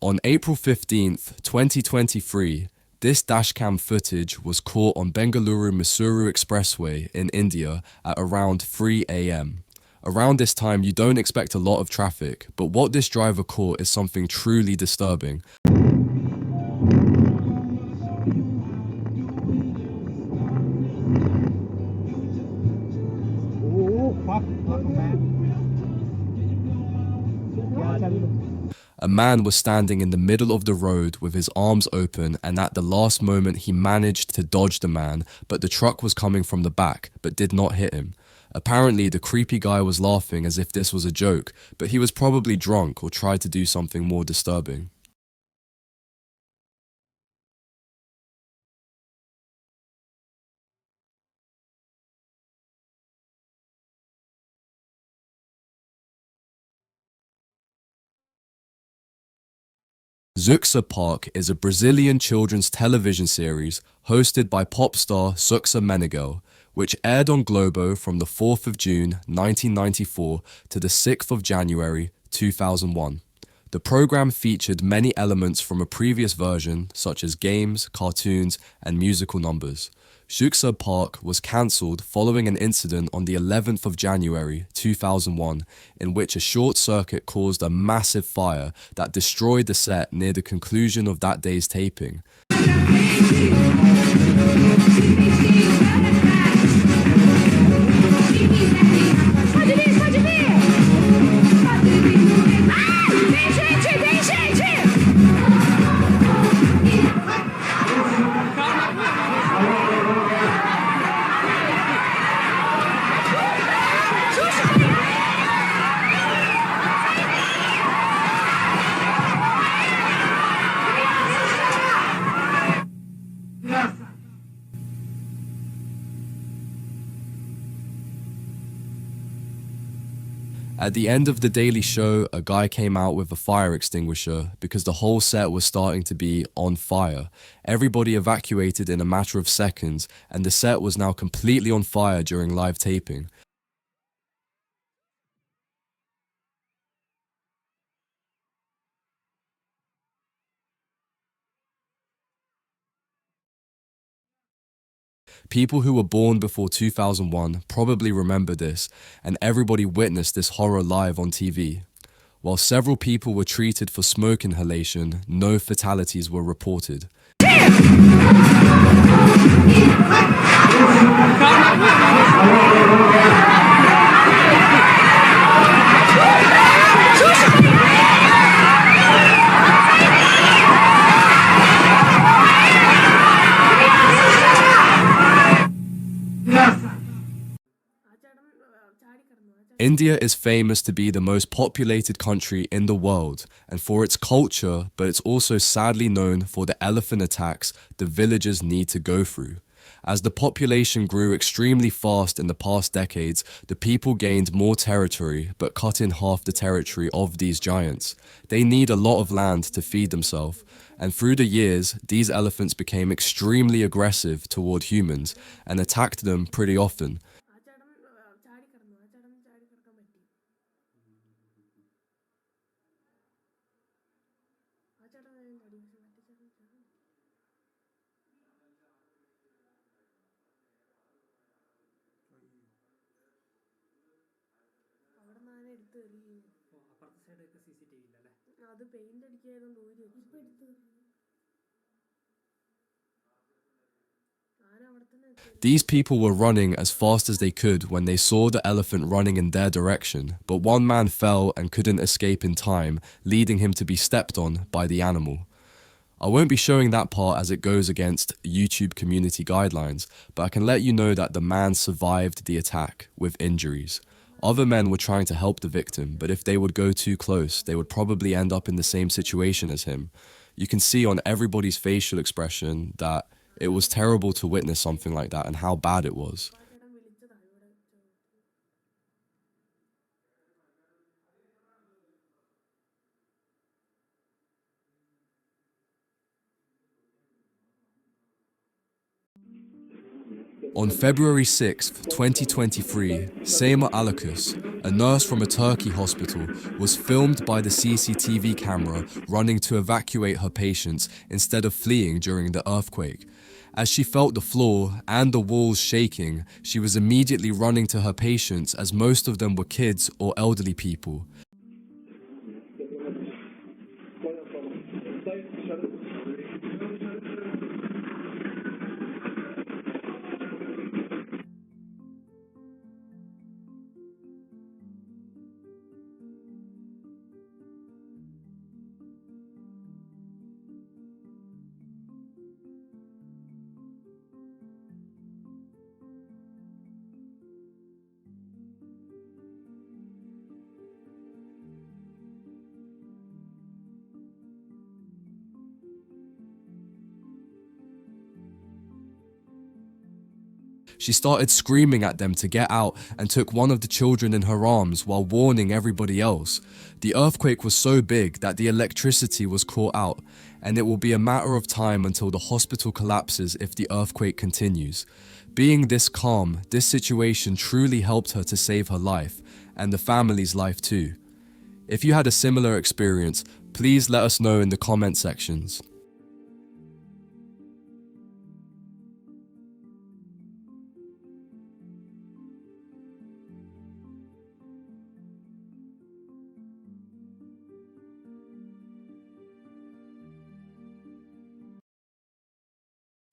On April 15th, 2023, this dashcam footage was caught on Bengaluru-Mysuru Expressway in India at around 3 a.m. Around this time, you don't expect a lot of traffic, but what this driver caught is something truly disturbing. A man was standing in the middle of the road with his arms open, and at the last moment he managed to dodge the man, but the truck was coming from the back, but did not hit him. Apparently, the creepy guy was laughing as if this was a joke, but he was probably drunk or tried to do something more disturbing. Zuxa Park is a Brazilian children's television series hosted by pop star Zuxa Meneghel, which aired on Globo from the 4th of June 1994 to the 6th of January 2001. The program featured many elements from a previous version, such as games, cartoons, and musical numbers. Zuxa Park was cancelled following an incident on the 11th of January 2001, in which a short circuit caused a massive fire that destroyed the set near the conclusion of that day's taping. At the end of the daily show, a guy came out with a fire extinguisher because the whole set was starting to be on fire. Everybody evacuated in a matter of seconds, and the set was now completely on fire during live taping. People who were born before 2001 probably remember this, and everybody witnessed this horror live on TV. While several people were treated for smoke inhalation, no fatalities were reported. India is famous to be the most populated country in the world and for its culture, but it's also sadly known for the elephant attacks the villagers need to go through. As the population grew extremely fast in the past decades, the people gained more territory but cut in half the territory of these giants. They need a lot of land to feed themselves, and through the years, these elephants became extremely aggressive toward humans and attacked them pretty often. These people were running as fast as they could when they saw the elephant running in their direction, but one man fell and couldn't escape in time, leading him to be stepped on by the animal. I won't be showing that part as it goes against YouTube community guidelines, but I can let you know that the man survived the attack with injuries. Other men were trying to help the victim, but if they would go too close, they would probably end up in the same situation as him. You can see on everybody's facial expression that it was terrible to witness something like that and how bad it was. On February 6, 2023, Seyma Alakus, a nurse from a Turkey hospital, was filmed by the CCTV camera running to evacuate her patients instead of fleeing during the earthquake. As she felt the floor and the walls shaking, she was immediately running to her patients, as most of them were kids or elderly people. She started screaming at them to get out and took one of the children in her arms while warning everybody else. The earthquake was so big that the electricity was caught out, and it will be a matter of time until the hospital collapses if the earthquake continues. Being this calm, this situation truly helped her to save her life, and the family's life too. If you had a similar experience, please let us know in the comment sections.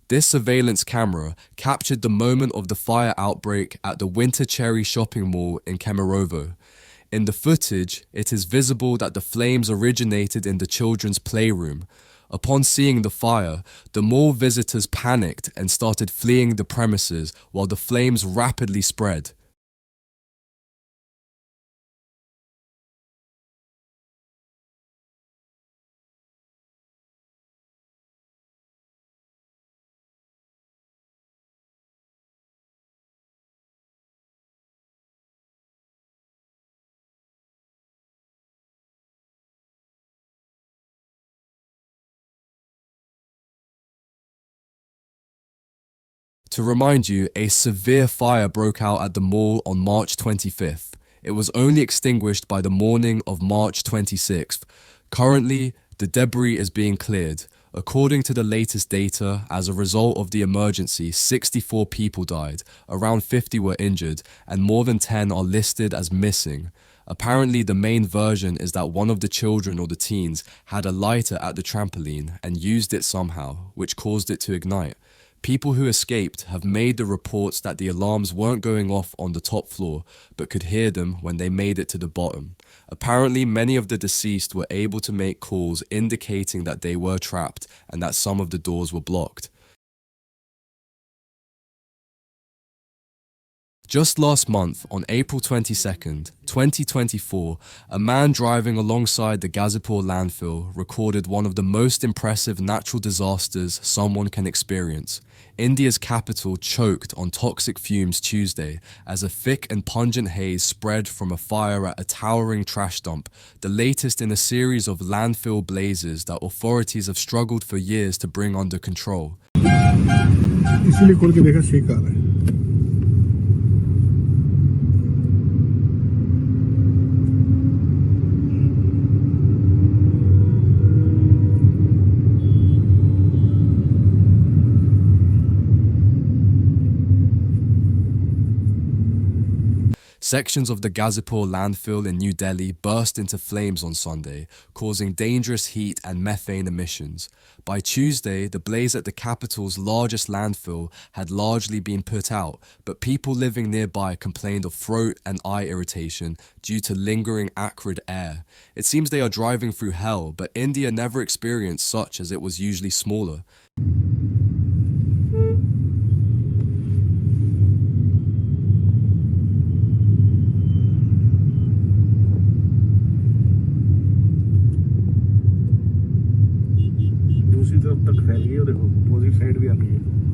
This surveillance camera captured the moment of the fire outbreak at the Winter Cherry shopping mall in Kemerovo. In the footage, it is visible that the flames originated in the children's playroom. Upon seeing the fire, the mall visitors panicked and started fleeing the premises while the flames rapidly spread. To remind you, a severe fire broke out at the mall on March 25th. It was only extinguished by the morning of March 26th. Currently, the debris is being cleared. According to the latest data, as a result of the emergency, 64 people died, around 50 were injured, and more than 10 are listed as missing. Apparently, the main version is that one of the children or the teens had a lighter at the trampoline and used it somehow, which caused it to ignite. People who escaped have made the reports that the alarms weren't going off on the top floor, but could hear them when they made it to the bottom. Apparently, many of the deceased were able to make calls indicating that they were trapped and that some of the doors were blocked. Just last month, on April 22nd, 2024, a man driving alongside the Gazipur landfill recorded one of the most impressive natural disasters someone can experience. India's capital choked on toxic fumes Tuesday as a thick and pungent haze spread from a fire at a towering trash dump, the latest in a series of landfill blazes that authorities have struggled for years to bring under control. Sections of the Gazipur landfill in New Delhi burst into flames on Sunday, causing dangerous heat and methane emissions. By Tuesday, the blaze at the capital's largest landfill had largely been put out, but people living nearby complained of throat and eye irritation due to lingering acrid air. It seems they are driving through hell, but India never experienced such, as it was usually smaller. दूसरी तरफ तक फैल गई और देखो opposite side भी आ गई है।